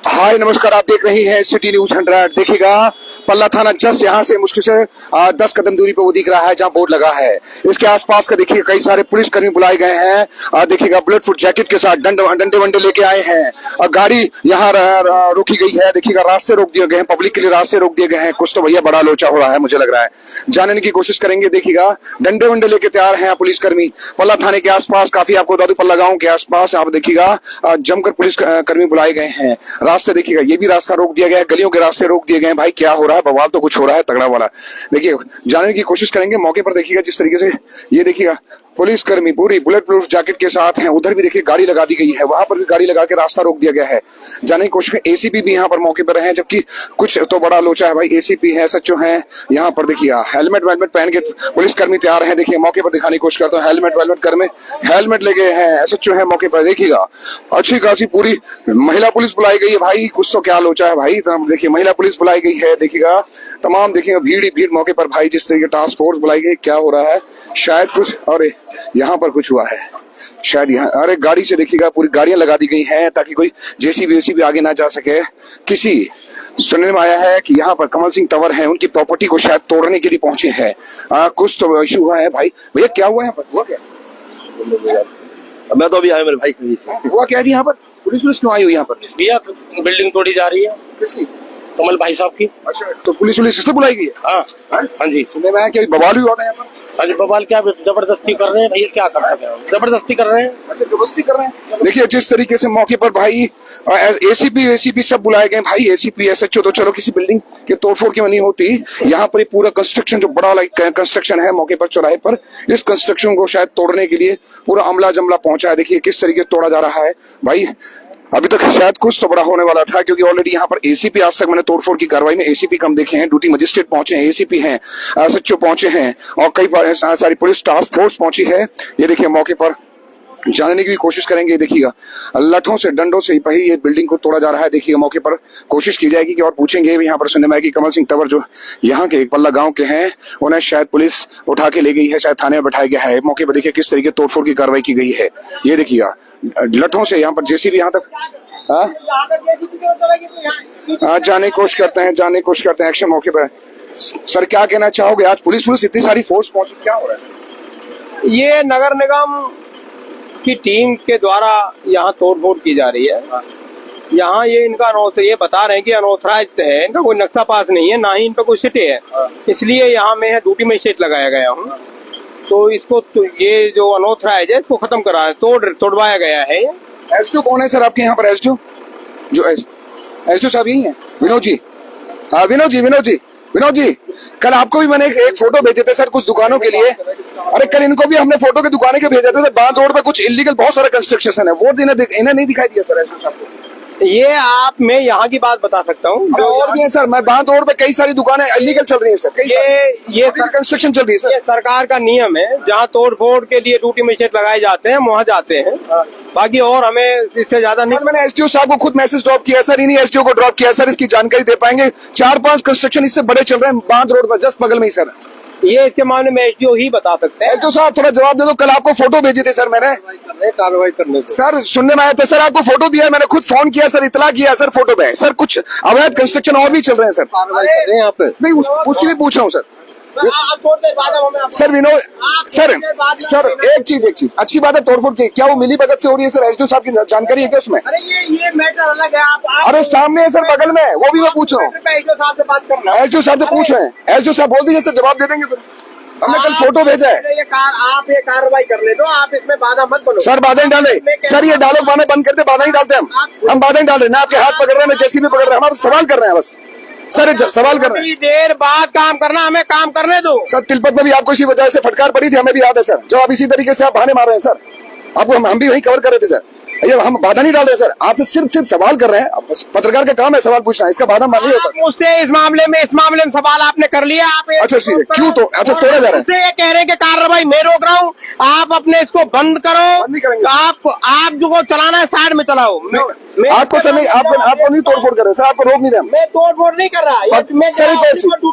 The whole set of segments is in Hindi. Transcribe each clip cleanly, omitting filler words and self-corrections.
हाय नमस्कार, आप देख रहे हैं सिटी न्यूज 100। देखिएगा पल्ला थाना जस्ट यहाँ से मुश्किल से 10 कदम दूरी पर वो दिख रहा है जहाँ बोर्ड लगा है। इसके आसपास का देखिए कई सारे पुलिसकर्मी बुलाए गए हैं। देखिएगा बुलेट प्रूफ जैकेट के साथ डंडे वंडे लेके आए हैं। गाड़ी यहाँ रोकी गई है। देखिएगा रास्ते रोक दिए गए हैं, पब्लिक के लिए रास्ते रोक दिए गए हैं। कुछ तो भैया बड़ा लोचा हो रहा है, मुझे लग रहा है। जानने की कोशिश करेंगे। देखिएगा डंडे वंडे लेके तैयार हैं पुलिसकर्मी। पल्ला थाने के आसपास काफी आपको बता दूं, पल्ला गाँव के आसपास आप देखिएगा जमकर पुलिसकर्मी बुलाए गए हैं। रास्ते देखिएगा, ये भी रास्ता रोक दिया गया है, गलियों के रास्ते रोक दिए गए हैं। भाई क्या हो रहा है, बवाल तो कुछ हो रहा है तगड़ा वाला। देखिए जानने की कोशिश करेंगे। मौके पर देखिएगा जिस तरीके से ये देखिएगा पुलिसकर्मी पूरी बुलेट प्रूफ जैकेट के साथ हैं। उधर भी देखिए गाड़ी लगा दी गई है, वहां पर भी गाड़ी लगा के रास्ता रोक दिया गया है। जानने की कोशिश, एसीपी भी यहाँ पर मौके पर है, जबकि कुछ तो बड़ा लोचा है भाई। एसीपी है, सचो है यहाँ पर। देखिए हेलमेट वेलमेट पहन के पुलिसकर्मी तैयार है। देखिए मौके पर दिखाने की कोशिश करता हूँ। हेलमेट वेलमेट कर में हेलमेट ले गए हैं, सचो है मौके पर। देखिएगा अच्छी खासी पूरी महिला पुलिस बुलाई गई है भाई। कुछ तो क्या लोचा है भाई। देखिए महिला पुलिस बुलाई गई है। देखिएगा तमाम देखिएगा भीड़ ही भीड़ मौके पर भाई। जिस तरीके टास्क फोर्स बुलाई गई, क्या हो रहा है शायद कुछ, और यहाँ पर कुछ हुआ है शायद। यहाँ अरे गाड़ी से देखिएगा पूरी गाड़ियां लगा दी गई हैं ताकि कोई जेसीबी आगे ना जा सके। किसी सुनने में आया है कि यहाँ पर कमल सिंह तंवर है, उनकी प्रॉपर्टी को शायद तोड़ने के लिए पहुंचे हैं। कुछ तो इशू हुआ है भाई। भैया क्या हुआ यहाँ पर, हुआ क्या? मैं तो अभी आया मेरे भाई। हुआ क्या जी यहाँ पर? पुलिस क्यों आई हुई यहाँ पर? भैया बिल्डिंग तोड़ी जा रही है। किसकी? कमल भाई साहब की। अच्छा, तो पुलिस इसलिए बुलाई गई है? हाँ जी। सुनने में आया कि बवाल भी हुआ था यहाँ पर। हाँ जी, बवाल क्या जबरदस्ती कर रहे हैं भैया, क्या कर सकते हैं, जबरदस्ती कर रहे हैं। अच्छा जबरदस्ती कर रहे हैं। देखिए जिस तरीके से मौके पर भाई एसीपी सब बुलाए गए भाई। एसीपी एसएचओ तो चलो किसी बिल्डिंग के तोड़फोड़ की नहीं होती। यहाँ पर पूरा कंस्ट्रक्शन जो बड़ा कंस्ट्रक्शन है मौके पर चौराहे पर, इस कंस्ट्रक्शन को शायद तोड़ने के लिए पूरा अमला जमला पहुंचा है। देखिए किस तरीके से तोड़ा जा रहा है भाई। अभी तक शायद कुछ तो बड़ा होने वाला था, क्योंकि ऑलरेडी यहाँ पर एसीपी, आज तक मैंने तोड़फोड़ की कार्रवाई में एसीपी कम देखे हैं। ड्यूटी मजिस्ट्रेट पहुंचे हैं, एसीपी हैं, एसएचओ पहुंचे हैं और कई सारी पुलिस टास्क फोर्स पहुंची है। ये देखिए मौके पर जानने की भी कोशिश करेंगे। देखिएगा लठों से डंडों से ही ये बिल्डिंग को तोड़ा जा रहा है। देखिए मौके पर कोशिश की जाएगी कि और पूछेंगे। यहाँ पर सुनने में आया कि कमल सिंह तंवर जो यहाँ के पल्ला गांव के हैं, उन्हें शायद पुलिस उठा के ले गई है, शायद थाने में बैठाया गया है। मौके पर देखिए किस तरीके तोड़फोड़ की कार्रवाई की गई है। ये देखिएगा लठों से यहाँ पर जेसीबी यहाँ तक जाने की कोशिश करते हैं एक्शन मौके पर। सर क्या कहना चाहोगे, आज पुलिस इतनी सारी फोर्स पहुंची, क्या हो रहा है? ये नगर निगम की टीम के द्वारा यहाँ तोड़फोड़ की जा रही है। यहाँ ये इनका ये बता रहे हैं कि अनऑथराइज्ड है, इनका कोई नक्शा पास नहीं है, ना ही इन पर कोई सिटे है। इसलिए यहाँ मैं ड्यूटी मजिस्ट्रेट लगाया गया हूँ। तो इसको ये जो अनऑथराइज है इसको खत्म करा तोड़वाया गया है। एसडीओ कौन है सर आपके यहाँ पर? एसडीओ जो एसडीओ साहब यही है, विनोद जी। हाँ विनोद जी कल आपको भी मैंने एक फोटो भेजे थे सर कुछ दुकानों के लिए। अरे कल इनको भी हमने फोटो के दुकानें के भेजे थे। बांध रोड पे कुछ इलीगल बहुत सारा कंस्ट्रक्शन है, वो इन्हें नहीं दिखाई दिया सर एसडीओ साहब को। ये आप मैं यहाँ की बात बता सकता हूँ और भी है सर। मैं बांध रोड पे कई सारी दुकानें इलीगल चल रही है सर। ये कंस्ट्रक्शन चल रही है सर। ये सरकार का नियम है, जहाँ तोड़फोड़ के लिए ड्यूटी मजिस्ट्रेट लगाए जाते हैं वहाँ जाते हैं। बाकी और हमें इससे ज्यादा नहीं। मैंने एसडीओ साहब को खुद मैसेज ड्रॉप किया सर, इन्हीं एसडीओ को ड्रॉप किया सर। इसकी जानकारी दे पाएंगे? 4-5 कंस्ट्रक्शन इससे बड़े चल रहे हैं बांध रोड पर, जस्ट बगल में ही सर। ये इसके मामले में एसडीओ ही बता सकते हैं। एसडीओ साहब थोड़ा जवाब दे दो। कल आपको फोटो भेजे थे सर मैंने, कार्रवाई करने सर सुनने में आया था सर आपको फोटो दिया, मैंने खुद फोन किया सर, इतला किया सर फोटो पे। सर कुछ अवैध कंस्ट्रक्शन और भी चल रहे हैं सर। कार्रवाई कर रहे हैं यहाँ पे। नहीं उसके लिए पूछ रहा हूँ सर। सर विनोद सर एक चीज अच्छी बात है तोड़फोड़ की, क्या वो मिली भगत से हो रही है सर? एसडीओ साहब की जानकारी है क्या उसमें? अरे ये मैटर अलग है। अरे सामने है सर बगल में, वो भी मैं पूछ रहा हूँ। एसडीओ साहब से बात करना। एसडीओ साहब से पूछ रहे हैं, एसडीओ साहब बोल दीजिए सर, जवाब दे देंगे फिर। हमने कल फोटो भेजा है। आप ये कार्रवाई कर ले दो, आप इसमें बाधा मत बनो। सर बाधा नहीं डाले सर, ये डायलॉग बाने बंद करते, बाधा नहीं डालते हम बाधा नहीं डाले ना। आपके हाथ पकड़ रहे हैं, जेसीबी पकड़ रहे हैं, हम आपसे सवाल कर रहे हैं बस सर, सवाल कर रहे हैं। देर बाद काम करना, हमें काम करने दो सर। तिलपत में भी आपको इसी वजह से फटकार पड़ी थी, हमें भी याद है सर, जब आप इसी तरीके से आप बहाने मार रहे हैं सर। आपको हम भी वही कवर कर रहे थे सर। ये हम बाधा नहीं डाल रहे सर, आपसे सिर्फ सवाल कर रहे हैं। पत्रकार का काम है सवाल पूछना, इसका बाधा मान नहीं होता। मुझसे इस मामले में सवाल आपने कर लिया। आप अच्छा क्यों तो अच्छा तोड़ा जा रहा है? ये कह रहे हैं कि कार्रवाई मैं रोक रहा हूँ, आप अपने इसको बंद करो। आप जो चलाना है साइड में चलाओ। आपको सर नहीं, आपको नहीं तोड़फोड़ कर रहे सर, आपको रोक नहीं रहे। मैं तोड़फोड़ नहीं कर रहा सर।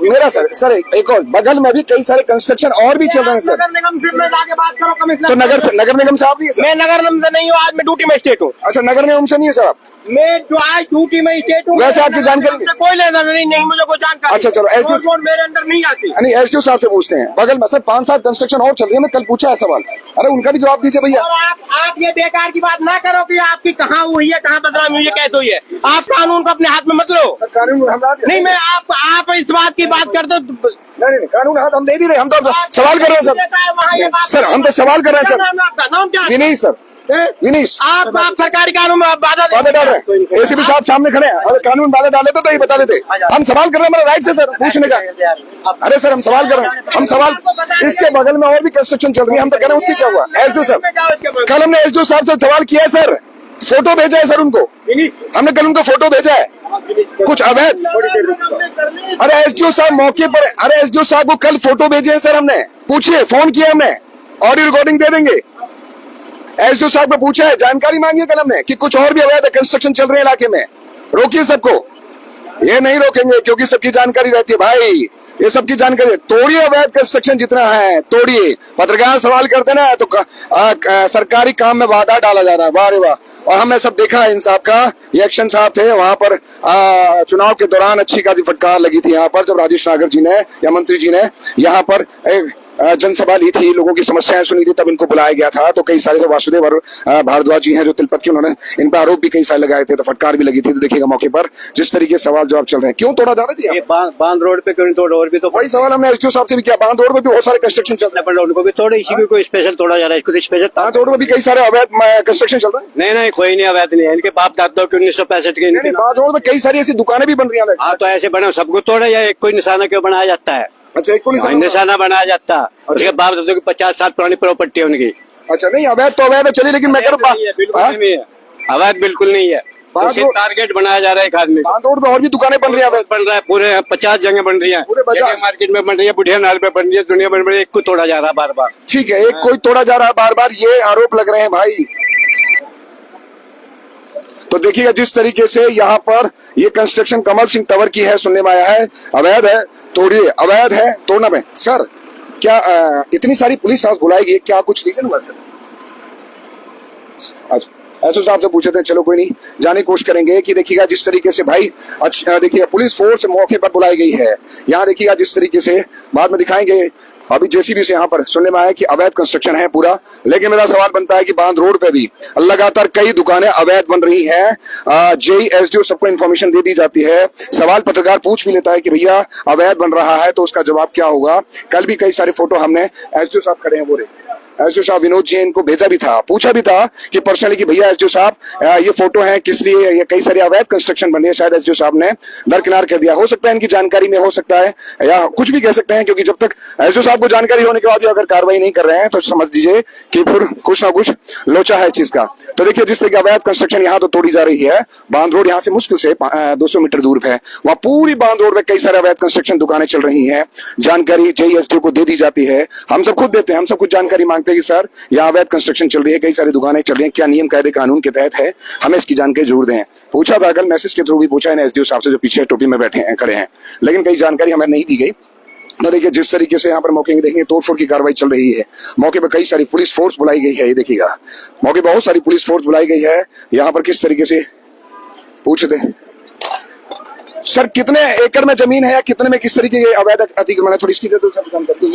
मेरा सर एक और बगल में भी कई सारे कंस्ट्रक्शन और भी चल रहे हैं सर। नगर निगम से जाके बात करो कमिश्नर। तो नगर निगम साहब नहीं है? मैं नगर निगम से नहीं हूँ, आज मैं ड्यूटी मजिस्ट्रेट हूँ। अच्छा नगर निगम से नहीं है सर आप? मैं जो आज ड्यूटी में स्टेट हूँ, वैसे आपकी जानकारी नहीं? कोई लेना नहीं, मुझे कोई जानकारी। अच्छा, चलो, तोड़ फोड़ मेरे अंदर नहीं आती। नहीं, एसडीओ साहब से पूछते हैं बगल में। सर 5-7 कंस्ट्रक्शन और चल रही है, मैं कल पूछा है सवाल, अरे उनका भी जवाब दीजिए भैया। और आप ये बेकार की बात ना करो कि आपकी कहाँ हुई है, कहाँ बदनामी हुई है, कैसे हुई है। आप कानून को अपने हाथ में मत लो। कानून नहीं, मैं आप इस बात की बात कर दो। नहीं, कानून हाथ हम दे भी रहे, हम तो सवाल कर रहे हैं सर। सर हम तो सवाल कर रहे हैं सर। आपका नाम क्या है? विनीश सर, विनीश। आप सरकारी कानून में बाधा डाल रहे हैं, एसीपी साहब सामने खड़े हैं, अरे कानून बाधा डाले तो ये बता देते। हम सवाल कर रहे हैं, हमारा राइट है सर पूछने का। अरे सर हम सवाल कर रहे हैं, हम सवाल। इसके बगल में और भी कंस्ट्रक्शन चल रही है, हम तो कह रहे हैं उसकी क्या हुआ। एसडीओ साहब, कल हमने एसडीओ साहब से सवाल किया है सर, फोटो भेजा है सर उनको, हमने कल उनको फोटो भेजा है कुछ अवैध। अरे एसडीओ साहब मौके पर, अरे एसडीओ साहब को कल फोटो भेजे हैं सर हमने, पूछिए, फोन किया हमने, ऑडियो रिकॉर्डिंग दे देंगे। एसडीओ साहब ने पूछा है, जानकारी मांगी है कल हमने कि कुछ और भी अवैध कंस्ट्रक्शन चल रहे हैं इलाके में, रोकिए सबको। ये नहीं रोकेंगे क्योंकि सबकी जानकारी रहती है भाई, ये सबकी जानकारी। तोड़िए अवैध कंस्ट्रक्शन जितना है तोड़िए। पत्रकार सवाल करते ना तो सरकारी काम में बाधा डाला जा रहा है, वाह रे वाह। और हमने सब देखा है, इन साहब का ये एक्शन साहब थे वहां पर चुनाव के दौरान अच्छी खासी फटकार लगी थी यहाँ पर, जब राजेश नागर जी ने या मंत्री जी ने यहाँ पर एक जनसभा ली थी, लोगों की समस्याएं सुनी थी, तब इनको बुलाया गया था। तो कई सारे जो वासुदेव और भारद्वाज जी हैं जो तिलपत के, उन्होंने इन पर आरोप भी कई सारे लगाए थे, तो फटकार भी लगी थी। तो देखिएगा मौके पर जिस तरीके से सवाल जवाब चल रहे हैं, क्यों तोड़ा जा रहा है? बांध रोड पे क्यों नहीं तोड़ा? और भी तो वही सवाल हमने एसडीओ साहब से भी किया, बांध रोड पे भी बहुत सारे कंस्ट्रक्शन चल रहे हैं, उनको भी तोड़े, इसी को कोई स्पेशल तोड़ा जा रहा है, इसको स्पेशल। बांध रोड में भी कई सारे अवैध कंस्ट्रक्शन चल रहे हैं। नहीं, कोई नहीं अवैध नहीं है, इनके बाप दादा के 1965 के। बांध रोड में कई सारी ऐसी दुकानें भी बन रही हैं। हाँ, तो ऐसे बने सबको तोड़ा या एक कोई निशाना क्यों बनाया जाता है? अच्छा, एक को निशाना बनाया जाता है, उसके बाप दादों की 50 साल पुरानी प्रॉपर्टी है उनकी। अच्छा, नहीं अवैध तो अवैध है, चलिए, लेकिन मैं कह रहा हूँ अवैध बिल्कुल नहीं है। टारगेट बनाया जा रहा है एक आदमी। बांध रोड में और भी दुकानें बन रही है, बन रहा है, पूरे 50 जगह बन रही है, पूरे बाजार मार्केट में बन रही है, बुढ़िया नाल पे बन रही है, दुनिया बन रही है, एक को तोड़ा जा रहा है बार बार। ठीक है, एक कोई तोड़ा जा रहा है बार बार, ये आरोप लग रहे हैं भाई। तो देखिएगा जिस तरीके से यहाँ पर ये कंस्ट्रक्शन कमल सिंह तंवर की है, सुनने में आया है अवैध है, तोड़िए, अवैध है तोड़ना में। सर क्या इतनी सारी पुलिस हाउस बुलाई गई, क्या कुछ रीजन हुआ सर? अच्छा, एसओ साहब से पूछे थे, चलो कोई नहीं, जाने की कोशिश करेंगे कि देखिएगा जिस तरीके से भाई, अच्छा देखिएगा पुलिस फोर्स मौके पर बुलाई गई है। यहाँ देखिएगा जिस तरीके से बाद में दिखाएंगे, अभी जेसीबी से यहाँ पर सुनने में आया कि अवैध कंस्ट्रक्शन है पूरा। लेकिन मेरा सवाल बनता है कि बांध रोड पे भी लगातार कई दुकानें अवैध बन रही हैं, जेई एसडीओ सबको इन्फॉर्मेशन दे दी जाती है, सवाल पत्रकार पूछ भी लेता है कि भैया अवैध बन रहा है तो उसका जवाब क्या होगा। कल भी कई सारे फोटो हमने, एसडीओ साहब खड़े हैं बोले, एसडीओ साहब विनोद जी इनको भेजा भी था, पूछा भी था कि पर्सनली कि भैया एसडीओ साहब ये फोटो है किस लिए, ये कई सारे अवैध कंस्ट्रक्शन बने हैं। शायद एसडीओ साहब ने दरकिनार कर दिया, हो सकता है इनकी जानकारी में, हो सकता है या कुछ भी कह सकते हैं, क्योंकि जब तक एसडीओ साहब को जानकारी होने के बाद अगर कार्रवाई नहीं कर रहे हैं तो समझ लीजिए कि फिर कुछ ना कुछ लोचा है इस चीज का। तो देखिए जिस तरह की अवैध कंस्ट्रक्शन यहाँ तो तोड़ी जा रही है, बांध रोड यहाँ से मुश्किल से 200 मीटर दूर है, वहाँ पूरी बांध रोड में कई सारे अवैध कंस्ट्रक्शन दुकानें चल रही हैं। जानकारी जेई एसडीओ को दे दी जाती है, हम सब खुद देते हैं, हम सब कुछ जानकारी मांगते हैं कि सर यहाँ अवैध कंस्ट्रक्शन चल रही है, कई सारी दुकानें चल रही हैं, क्या नियम कायदे कानून के तहत है, हमें इसकी जानकारी जरूर दें। पूछा था कल, मैसेज के थ्रू भी पूछा है एसडीओ साहब से जो पीछे टोपी में बैठे हैं, खड़े हैं, लेकिन कई जानकारी हमें नहीं दी गई। तो देखिए जिस तरीके से यहाँ पर मौके में देखेंगे तोड़फोड़ की कार्रवाई चल रही है, मौके पर कई सारी पुलिस फोर्स बुलाई गई है, ये देखिएगा मौके बहुत सारी पुलिस फोर्स बुलाई गई है। यहाँ पर किस तरीके से पूछते सर कितने एकड़ में जमीन है या कितने में किस तरीके के अवैध अतिक्रमण है, थोड़ी इसकी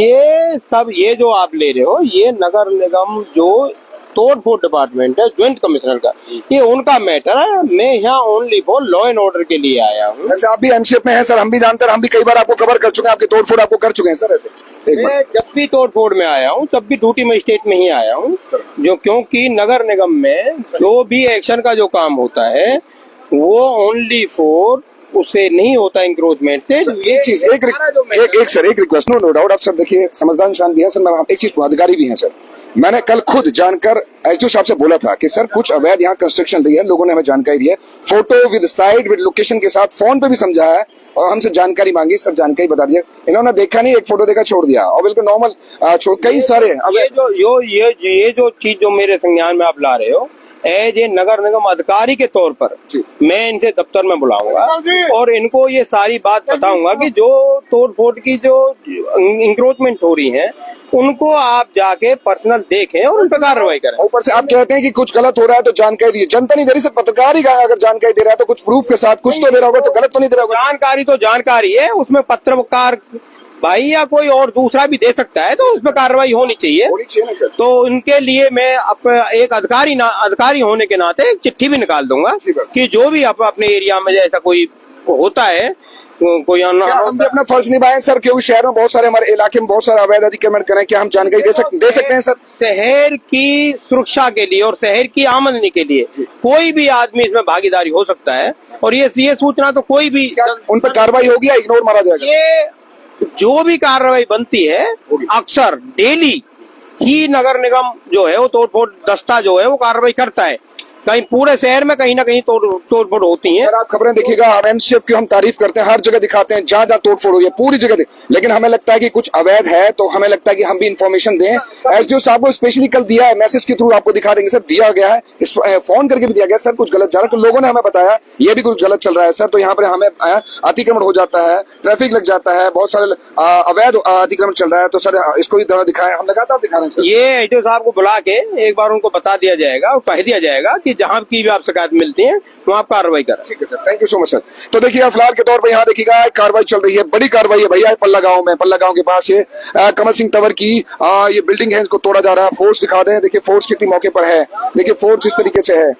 ये सब ये जो आप ले रहे हो, ये नगर निगम जो तोड़ फोड़ डिपार्टमेंट है ज्वाइंट कमिश्नर का, ये उनका मैटर है। मैं यहाँ only for law and order के लिए आया हूँ। वैसे आप भी एमसीएफ में हैं सर, हम भी जानते हैं, हम भी कई बार आपको कवर कर चुके हैं, आपकी तोड़ फोड़ आपको कर चुके हैं सर। ऐसे मैं जब भी तोड़ फोड़ में आया हूँ तब भी ड्यूटी मजिस्ट्रेट में ही आया हूँ, जो क्योंकि नगर निगम में जो भी एक्शन का जो काम होता है वो ओनली फॉर उससे नहीं होता इंक्रोचमेंट से। एक चीज एक रिक्वेस्ट, नो डाउट, आप सर देखिए समझदार इंसान भी है सर, मैं एक चीज अधिकारी भी हैं सर। मैंने कल खुद जानकर एसडीओ साहब से बोला था कि सर कुछ अवैध यहाँ कंस्ट्रक्शन रही है, लोगों ने हमें जानकारी दी है, photo with side with location के साथ, फोन पे भी समझा है और हमसे जानकारी मांगी, सर जानकारी बता दिया। इन्होंने देखा नहीं, एक फोटो देखा छोड़ दिया और बिल्कुल नॉर्मल छोड़। कई सारे ये जो चीज जो मेरे संज्ञान में आप ला रहे हो, एज ए नगर निगम अधिकारी के तौर पर मैं इनसे दफ्तर में बुलाऊंगा और इनको ये सारी बात बताऊंगा कि जो तोड़ फोड़ की जो इंक्रोचमेंट हो रही है उनको आप जाके पर्सनल देखें और उन पर कार्रवाई करें। ऊपर से आप कहते हैं कि कुछ गलत हो रहा है तो जानकारी दिए, जनता नहीं दे रही, सिर्फ पत्रकार ही अगर जानकारी दे रहा है तो कुछ प्रूफ के साथ कुछ तो दे रहा होगा, तो गलत तो नहीं दे रहा होगा। जानकारी तो जानकारी है, उसमें पत्रकार भाई या कोई और दूसरा भी दे सकता है, तो उस पर कार्रवाई होनी चाहिए। तो उनके लिए मैं एक अधिकारी होने के नाते एक चिट्ठी भी निकाल दूंगा कि जो भी अपने एरिया में ऐसा कोई होता है, कोई हम भी अपना फर्ज निभाएं सर, क्योंकि शहर में बहुत सारे, हमारे इलाके में बहुत सारे अवैध अतिक्रमण करें, क्या हम जानकारी दे सकते हैं सर? शहर की सुरक्षा के लिए और शहर की आमदनी के लिए कोई भी आदमी इसमें भागीदारी हो सकता है, और ये सूचना तो कोई भी उन पर कार्रवाई होगी या इग्नोर मारा जाएगा? ये जो भी कार्रवाई बनती है अक्सर डेली ही नगर निगम जो है वो तोड़फोड़ दस्ता जो है वो कार्रवाई करता है। कहीं पूरे शहर में कहीं ना कहीं तोड़फोड़ होती है। आप खबरें देखिएगा, एमएनसीएफ की हम तारीफ करते हैं, हर जगह दिखाते हैं, जहाँ जहाँ तोड़फोड़ हुई है पूरी जगह लेकिन हमें लगता है कि कुछ अवैध है, तो हमें लगता है कि हम भी इन्फॉर्मेशन दें। एसडीओ साहब को स्पेशली कल दिया है, मैसेज के थ्रू आपको दिखा देंगे सर, दिया गया है, फोन करके भी दिया गया सर, कुछ गलत जा रहा है, तो लोगों ने हमें बताया ये भी कुछ गलत चल रहा है सर, तो यहाँ पर हमें अतिक्रमण हो जाता है, ट्रैफिक लग जाता है, बहुत सारे अवैध अतिक्रमण चल रहा है, तो सर इसको भी थोड़ा दिखाएं, हम लगातार दिखा रहे हैं सर। ये एसडीओ साहब को बुला के एक बार उनको बता दिया जाएगा और कह दिया जाएगा कि जहाँ की भी आप शिकायत मिलती है तो आप कार्रवाई करें। ठीक है sir, thank you so much sir. तो देखिए फिलहाल के तौर पर यहाँ देखिएगा कार्रवाई चल रही है, बड़ी कार्रवाई है भैया, पल्ला गांव के पास ये कमल सिंह तंवर की ये बिल्डिंग है, इसको तोड़ा जा रहा है। फोर्स दिखा दें, देखिए फोर्स कितनी मौके पर है, देखिए फोर्स इस तरीके से है।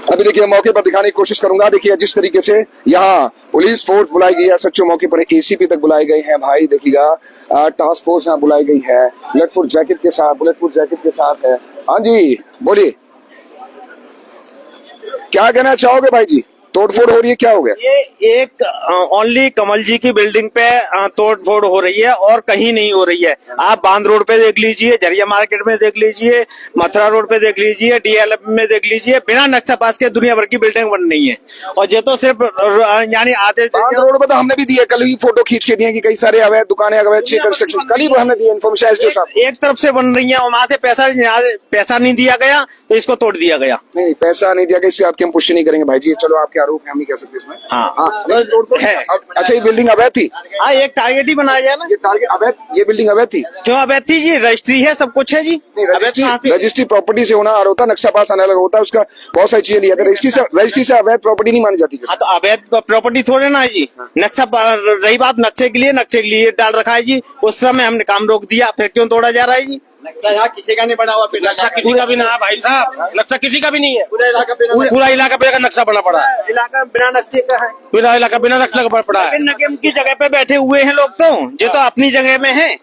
अभी देखिए मौके पर दिखाने की कोशिश करूंगा, देखिए जिस तरीके से यहाँ पुलिस फोर्स बुलाई गई है, सच्चो मौके पर एसीपी तक बुलाए गए हैं भाई, देखिएगा टास्क फोर्स यहाँ बुलाई गई है, बुलेट प्रूफ जैकेट के साथ है। हाँ जी बोलिए, क्या कहना चाहोगे भाई जी? तोड़फोड़ हो रही है, क्या हो गया? ये एक ओनली कमल जी की बिल्डिंग पे तोड़फोड़ हो रही है और कहीं नहीं हो रही है। आप बांध रोड पे देख लीजिए, झरिया मार्केट में देख लीजिए, मथुरा रोड पे देख लीजिए, डीएलएफ में देख लीजिए, बिना नक्शा पास के दुनिया भर की बिल्डिंग बन रही है। और ये तो सिर्फ यानी आधे बांध रोड पे तो हमने भी दिया, कल भी फोटो खींच के दिए कि कई सारे अवैध दुकानें, अवैध कंस्ट्रक्शन, कल ही हमने दिया इन्फॉर्मेशन एसडीओ साहब। एक तरफ से बन रही है और वहां से पैसा नहीं दिया गया तो इसको तोड़ दिया गया। नहीं पैसा नहीं दिया गया, इसकी आपकी हम पुष्टि नहीं करेंगे भाई जी, चलो आपके आरोप है, हम नहीं कह सकते इसमें। हाँ है। अच्छा ये बिल्डिंग अवैध थी? हाँ, एक टारगेट ही बनाया गया ना। ये टारगेट अवैध, ये बिल्डिंग अवैध थी? क्यों अवैध थी जी? रजिस्ट्री है, सब कुछ है जी। रजिस्ट्री प्रॉपर्टी से होना और होता, नक्शा पास आने अलग होता है, उसका बहुत सारी चीजें लिया। रजिस्ट्री से अवैध प्रॉपर्टी नहीं मानी जाती। हाँ, तो अवैध प्रॉपर्टी थोड़े ना है जी। नक्शा रही बात नक्शे के लिए डाल रखा है जी, उस समय हमने काम रोक दिया, फिर क्यों तोड़ा जा रहा है जी? नक्शा यहाँ किसी का नहीं बना हुआ, नक्शा किसी का भी ना है भाई साहब, नक्शा किसी का भी नहीं है। पूरा इलाका पे नक्शा बना पड़ा है, इलाका बिना नक्शे का है, पूरा इलाका बिना नक्शा का पड़ा है। नकेम की जगह पे बैठे हुए हैं लोग, तो ये तो अपनी जगह में है।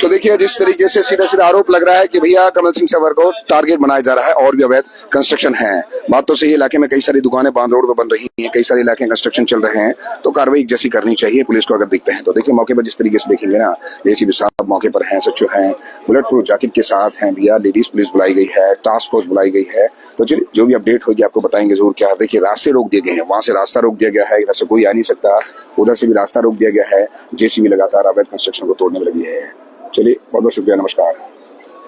तो देखिए जिस तरीके से सीधा आरोप लग रहा है कि भैया कमल सिंह तंवर को टारगेट बनाया जा रहा है और भी अवैध कंस्ट्रक्शन है। बात तो सही, इलाके में कई सारी दुकानें बांध रोड पर बन रही हैं, कई सारे इलाके कंस्ट्रक्शन चल रहे हैं, तो कार्रवाई जैसी करनी चाहिए पुलिस को अगर दिखते हैं तो। देखिए मौके पर जिस तरीके से देखेंगे ना, एसीपी साहब मौके पर हैं, सच्चो हैं, बुलेट प्रूफ जैकेट के साथ हैं भैया, लेडीज पुलिस बुलाई गई है, टास्क फोर्स बुलाई गई है, तो चलिए जो भी अपडेट होगी आपको बताएंगे जरूर। क्या देखिए रास्ते रोक दिए गए हैं, वहां से रास्ता रोक दिया गया है, इधर से कोई आ नहीं सकता, उधर से भी रास्ता रोक दिया गया है, जेसीबी लगातार अवैध कंस्ट्रक्शन को तोड़ने में लगी है। चलिए बहुत बहुत शुक्रिया, नमस्कार।